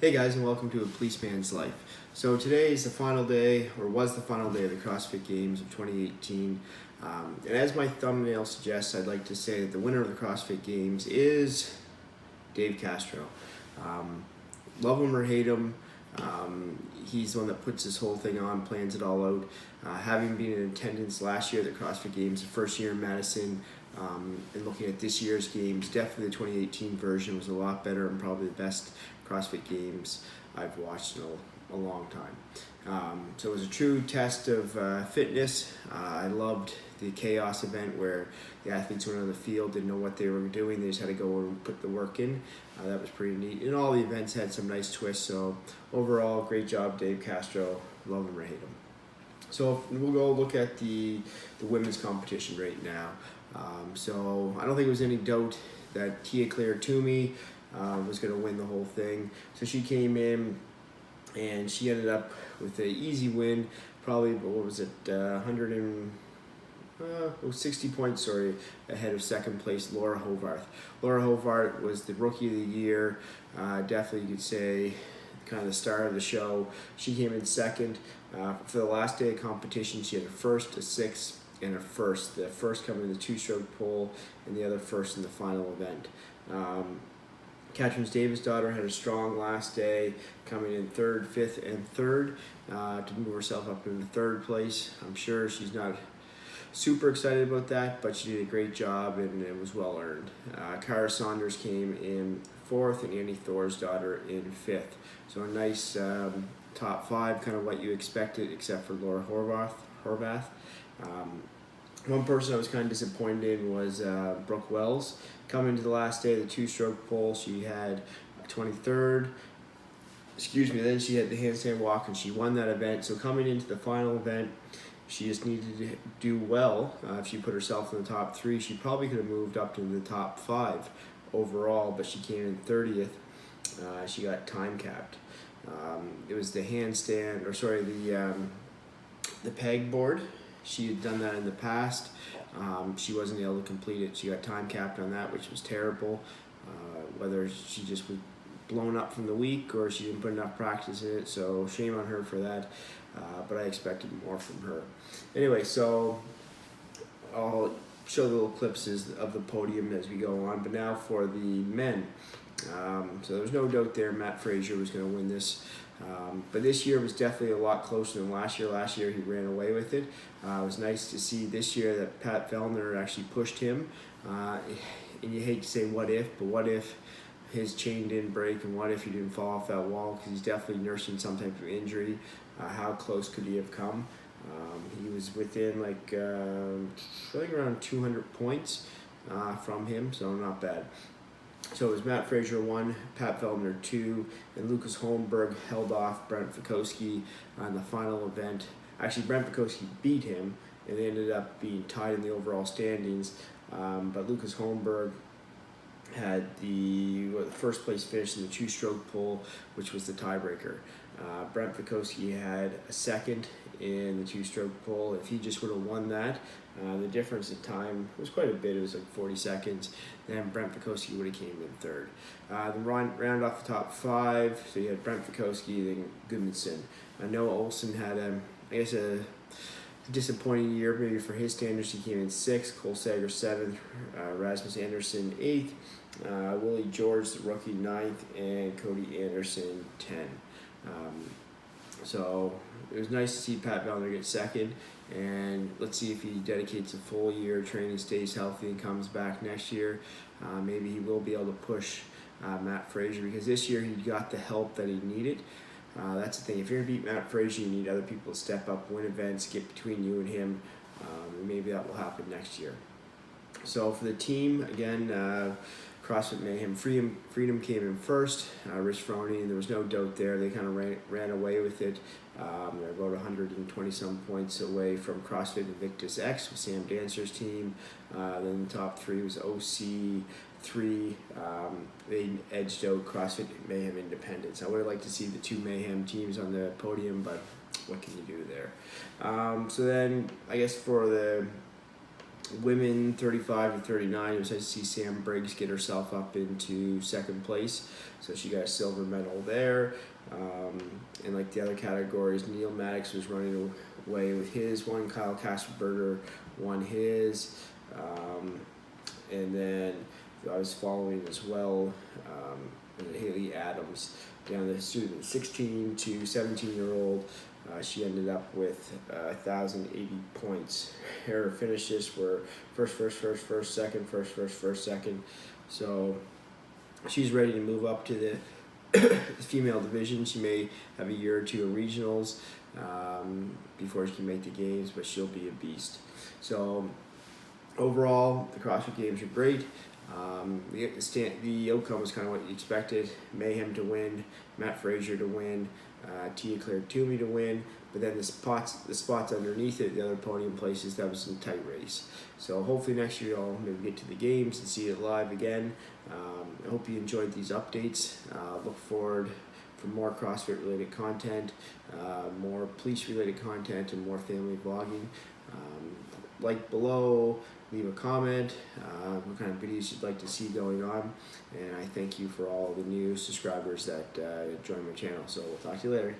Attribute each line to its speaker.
Speaker 1: Hey guys, and welcome to A Policeman's Life. So today is the final day, or was the final day of the Crossfit Games of 2018. And as my thumbnail suggests, I'd like to say that the winner of the Crossfit Games is Dave Castro. Love him or hate him, he's the one that puts this whole thing on, plans it all out. Having been in attendance last year at the CrossFit Games, the first year in Madison, and looking at this year's games, definitely the 2018 version was a lot better and probably the best CrossFit Games I've watched in a long time. So it was a true test of fitness. I loved the chaos event where the athletes went on the field, didn't know what they were doing, they just had to go and put the work in. That was pretty neat. And all the events had some nice twists, so overall, great job, Dave Castro. Love him or hate him. So we'll go look at the women's competition right now. So I don't think there was any doubt that clair-tomey was going to win the whole thing. So she came in and she ended up with an easy win, probably, what was it, 60 points, ahead of second place Laura Hovarth. Laura Hovarth was the Rookie of the Year, definitely you could say kind of the star of the show. She came in second. For the last day of competition, she had a first, a sixth, and a first. The first coming in the two-stroke pole, and the other first in the final event. Catherine's Davis daughter had a strong last day, coming in third, fifth, and third to move herself up into third place. I'm sure she's not super excited about that, but she did a great job and it was well earned. Cara Saunders came in fourth and Annie Thor's daughter in fifth. So a nice top five, kind of what you expected, except for Laura Horvath. One person I was kind of disappointed in was Brooke Wells. Coming to the last day of the two-stroke pole, she had 23rd. Then she had the handstand walk and she won that event. So coming into the final event, she just needed to do well. If she put herself in the top three, she probably could have moved up to the top five overall, but she came in 30th. She got time capped. It was the handstand, the peg board. She had done that in the past. She wasn't able to complete it. She got time capped on that, which was terrible. Whether she just was blown up from the week or she didn't put enough practice in it, so shame on her for that. But I expected more from her. Anyway, so I'll show the little clips of the podium as we go on. But now for the men. So there's no doubt there Matt Fraser was going to win this. But this year was definitely a lot closer than last year. Last year he ran away with it. It was nice to see this year that Pat Vellner actually pushed him. And you hate to say what if, but what if his chain didn't break and what if he didn't fall off that wall, because he's definitely nursing some type of injury. How close could he have come? He was within I think around 200 points from him, so not bad. So it was Matt Fraser 1, Pat Vellner 2, and Lucas Holmberg held off Brent Fikowski on the final event. Actually, Brent Fikowski beat him, and they ended up being tied in the overall standings. But Lucas Holmberg had the first place finish in the two-stroke pole, which was the tiebreaker. Brent Fikowski had a second in the two-stroke pole. If he just would have won that, the difference in time was quite a bit. It was like 40 seconds. Then Brent Fikowski would have came in third. The round off the top five. So you had Brent Fikowski, then Gudmundsson. Noah Olsen had a disappointing year maybe for his standards. He came in sixth. Cole Sager seventh. Rasmus Anderson eighth. Willie George, the rookie, ninth, and Cody Anderson 10. So it was nice to see Pat Vellner get second, and let's see if he dedicates a full year training, stays healthy, and comes back next year. Maybe he will be able to push Matt Fraser, because this year he got the help that he needed. That's the thing. If you're going to beat Matt Fraser, you need other people to step up, win events, get between you and him. And maybe that will happen next year. So for the team, again, CrossFit Mayhem Freedom came in first. Rich Froney, there was no doubt there. They kind of ran away with it. They're about 120 some points away from CrossFit Invictus X with Sam Dancer's team. Then the top three was OC3. They edged out CrossFit Mayhem Independence. I would have liked to see the two Mayhem teams on the podium, but what can you do there? So then I guess for the Women 35 to 39, it was nice to see Sam Briggs get herself up into second place. So she got a silver medal there. And like the other categories, Neil Maddox was running away with his one. Kyle Kasperberger won his. And then I was following as well, and Haley Adams down the student 16 to 17-year-old. She ended up with 1,080 points. Her finishes were first, second. So she's ready to move up to the female division. She may have a year or two of regionals before she can make the games, but she'll be a beast. So overall, the CrossFit Games are great. The outcome was kind of what you expected. Mayhem to win, Matt Frazier to win, clair-tomey to win, but then the spots underneath it, the other podium places, that was a tight race. So hopefully next year I'll maybe get to the games and see it live again. I hope you enjoyed these updates. Look forward for more CrossFit related content, more police related content, and more family vlogging. Like below, leave a comment, what kind of videos you'd like to see going on, and I thank you for all the new subscribers that join my channel. So we'll talk to you later.